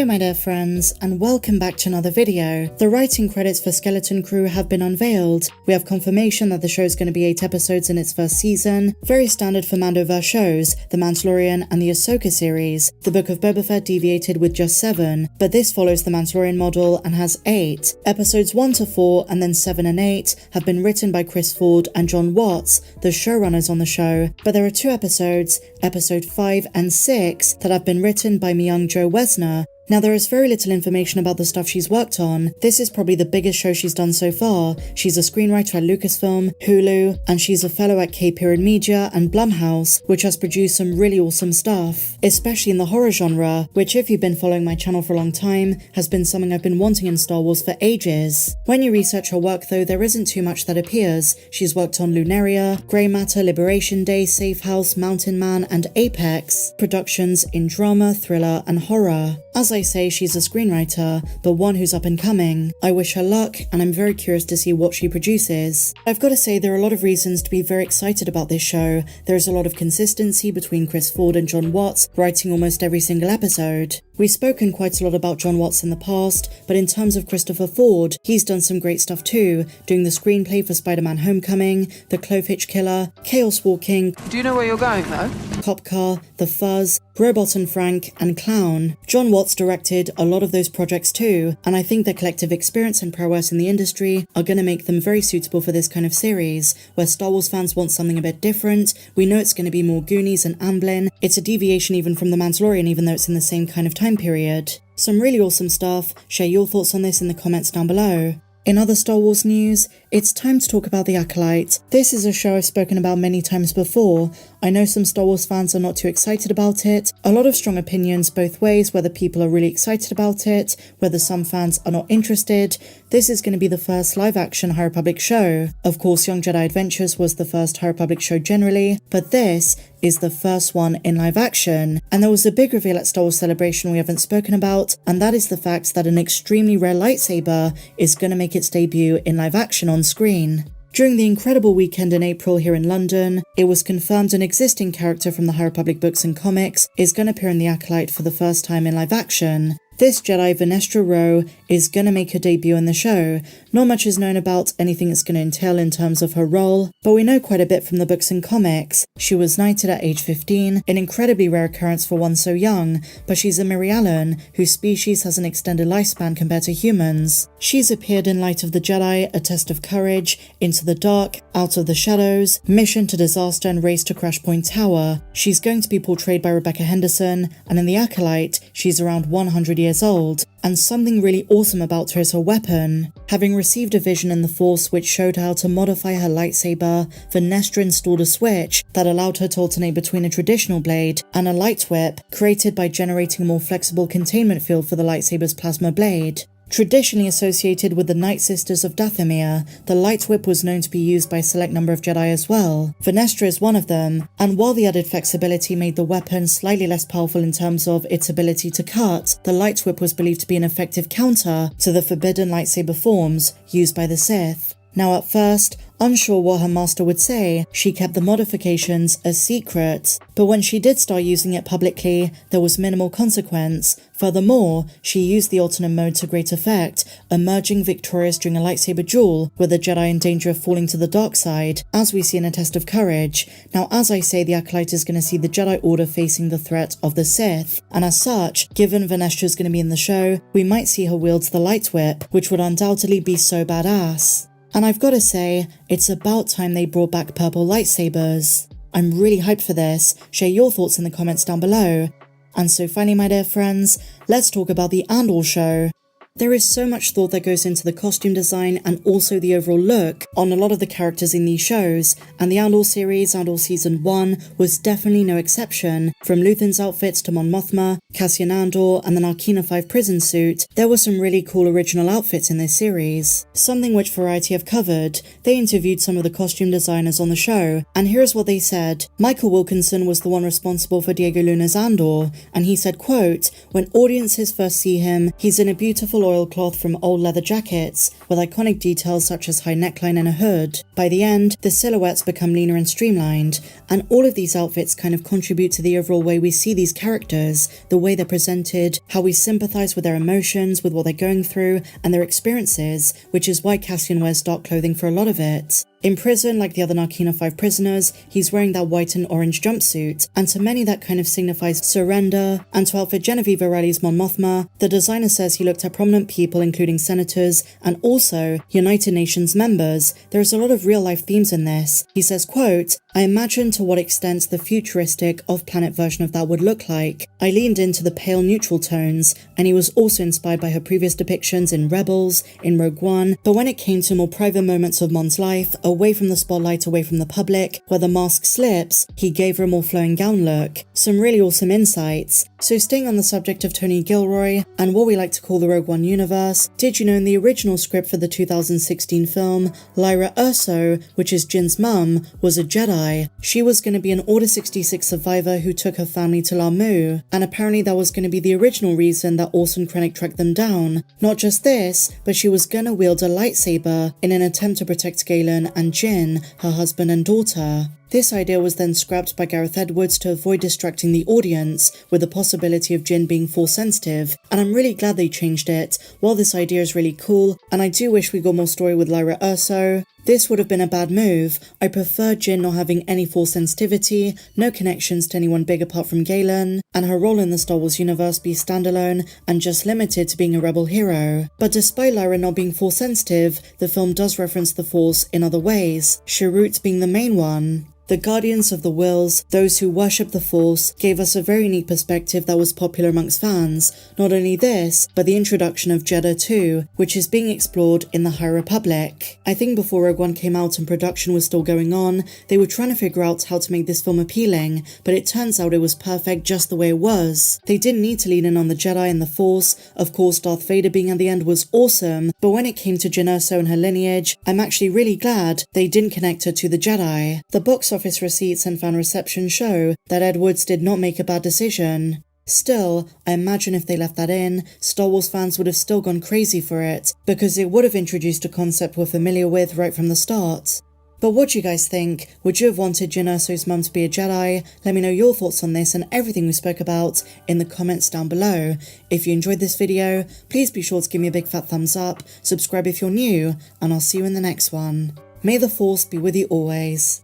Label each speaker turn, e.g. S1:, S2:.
S1: Hello my dear friends, and welcome back to another video. The writing credits for Skeleton Crew have been unveiled. We have confirmation that the show is going to be 8 episodes in its first season, very standard for Mandoverse shows, the Mandalorian and the Ahsoka series. The Book of Boba Fett deviated with just 7, but this follows the Mandalorian model and has 8. Episodes 1 to 4 and then 7 and 8 have been written by Chris Ford and Jon Watts, the showrunners on the show, but there are 2 episodes, episode 5 and 6, that have been written by Myung-Jo Wesner. Now there is very little information about the stuff she's worked on. This is probably the biggest show she's done so far. She's a screenwriter at Lucasfilm, Hulu, and she's a fellow at K-Period Media and Blumhouse, which has produced some really awesome stuff, especially in the horror genre, which if you've been following my channel for a long time, has been something I've been wanting in Star Wars for ages. When you research her work though, there isn't too much that appears. She's worked on Lunaria, Grey Matter, Liberation Day, Safe House, Mountain Man, and Apex, productions in drama, thriller, and horror. As I say, she's a screenwriter, but one who's up and coming. I wish her luck, and I'm very curious to see what she produces. I've got to say there are a lot of reasons to be very excited about this show. There is a lot of consistency between Chris Ford and Jon Watts, writing almost every single episode. We've spoken quite a lot about Jon Watts in the past, but in terms of Christopher Ford, he's done some great stuff too, doing the screenplay for Spider-Man Homecoming, The Clovehitch Killer, Chaos Walking,
S2: Do you know where you're going though?
S1: Cop Car, The Fuzz, Robot and Frank, and Clown. Jon Watts directed a lot of those projects too, and I think their collective experience and prowess in the industry are going to make them very suitable for this kind of series, where Star Wars fans want something a bit different. We know it's going to be more Goonies and Amblin. It's a deviation even from The Mandalorian, even though it's in the same kind of time period. Some really awesome stuff. Share your thoughts on this in the comments down below. In other Star Wars news, it's time to talk about The Acolyte. This is a show I've spoken about many times before. I know some Star Wars fans are not too excited about it. A lot of strong opinions both ways, whether people are really excited about it, whether some fans are not interested. This is going to be the first live-action High Republic show. Of course, Young Jedi Adventures was the first High Republic show generally, but this is the first one in live action. And there was a big reveal at Star Wars Celebration we haven't spoken about, and that is the fact that an extremely rare lightsaber is going to make its debut in live action on screen. During the incredible weekend in April here in London, it was confirmed an existing character from the High Republic books and comics is going to appear in The Acolyte for the first time in live action. This Jedi, Vernestra Rwoh, is going to make her debut in the show. Not much is known about anything it's going to entail in terms of her role, but we know quite a bit from the books and comics. She was knighted at age 15, an incredibly rare occurrence for one so young, but she's a Mirialan, whose species has an extended lifespan compared to humans. She's appeared in Light of the Jedi, A Test of Courage, Into the Dark, Out of the Shadows, Mission to Disaster, and Race to Crash Point Tower. She's going to be portrayed by Rebecca Henderson, and in The Acolyte, she's around 100 years old, and something really awesome about her is her weapon. Having received a vision in the Force which showed how to modify her lightsaber, Vernestra installed a switch that allowed her to alternate between a traditional blade and a Lightwhip, created by generating a more flexible containment field for the lightsaber's plasma blade. Traditionally associated with the Night Sisters of Dathomir, the Lightwhip was known to be used by a select number of Jedi as well. Vernestra is one of them, and while the added flexibility made the weapon slightly less powerful in terms of its ability to cut, the Lightwhip was believed to be an effective counter to the forbidden lightsaber forms used by the Sith. Now at first, unsure what her master would say, she kept the modifications a secret, but when she did start using it publicly, there was minimal consequence. Furthermore, she used the alternate mode to great effect, emerging victorious during a lightsaber duel with a Jedi in danger of falling to the dark side, as we see in A Test of Courage. Now as I say, the Acolyte is going to see the Jedi Order facing the threat of the Sith, and as such, given Vernestra is going to be in the show, we might see her wield the Lightwhip, which would undoubtedly be so badass. And I've got to say, it's about time they brought back purple lightsabers. I'm really hyped for this. Share your thoughts in the comments down below. And so finally, my dear friends, let's talk about the Andor show. There is so much thought that goes into the costume design and also the overall look on a lot of the characters in these shows, and the Andor series, Andor Season 1, was definitely no exception. From Luthen's outfits to Mon Mothma, Cassian Andor, and the Narkina 5 prison suit, there were some really cool original outfits in this series. Something which Variety have covered. They interviewed some of the costume designers on the show, and here's what they said. Michael Wilkinson was the one responsible for Diego Luna's Andor, and he said, quote, "When audiences first see him, he's in a beautiful oilcloth from old leather jackets, with iconic details such as high neckline and a hood. By the end, the silhouettes become leaner and streamlined, and all of these outfits kind of contribute to the overall way we see these characters, the way they're presented, how we sympathize with their emotions, with what they're going through, and their experiences, which is why Cassian wears dark clothing for a lot of it. In prison, like the other Narkina 5 prisoners, he's wearing that white and orange jumpsuit, and to many that kind of signifies surrender, and to outfit Genevieve O'Reilly's Mon Mothma, the designer says he looked at prominent people including senators, and also United Nations members. There's a lot of real-life themes in this. He says, quote, "I imagined to what extent the futuristic, off-planet version of that would look like. I leaned into the pale neutral tones, and he was also inspired by her previous depictions in Rebels, in Rogue One, but when it came to more private moments of Mon's life, away from the spotlight, away from the public, where the mask slips, he gave her a more flowing gown look." Some really awesome insights. So staying on the subject of Tony Gilroy, and what we like to call the Rogue One universe, did you know in the original script for the 2016 film, Lyra Erso, which is Jin's mum, was a Jedi. She was going to be an Order 66 survivor who took her family to Lamu, and apparently that was going to be the original reason that Orson Krennic tracked them down. Not just this, but she was going to wield a lightsaber in an attempt to protect Galen and Jin, her husband and daughter. This idea was then scrapped by Gareth Edwards to avoid distracting the audience with the possibility of Jin being Force sensitive, and I'm really glad they changed it. While this idea is really cool, and I do wish we got more story with Lyra Erso, this would have been a bad move. I prefer Jin not having any Force sensitivity, no connections to anyone big apart from Galen, and her role in the Star Wars universe be standalone and just limited to being a rebel hero. But despite Lyra not being Force sensitive, the film does reference the Force in other ways, Chirrut being the main one. The Guardians of the Whills, those who worship the Force, gave us a very unique perspective that was popular amongst fans. Not only this, but the introduction of Jedha 2, which is being explored in the High Republic. I think before Rogue One came out and production was still going on, they were trying to figure out how to make this film appealing, but it turns out it was perfect just the way it was. They didn't need to lean in on the Jedi and the Force. Of course, Darth Vader being at the end was awesome, but when it came to Jyn Erso and her lineage, I'm actually really glad they didn't connect her to the Jedi. The box office receipts and fan reception show that Edwards did not make a bad decision. Still, I imagine if they left that in, Star Wars fans would have still gone crazy for it, because it would have introduced a concept we're familiar with right from the start. But what do you guys think? Would you have wanted Jyn Erso's mum to be a Jedi? Let me know your thoughts on this and everything we spoke about in the comments down below. If you enjoyed this video, please be sure to give me a big fat thumbs up, subscribe if you're new, and I'll see you in the next one. May the Force be with you always.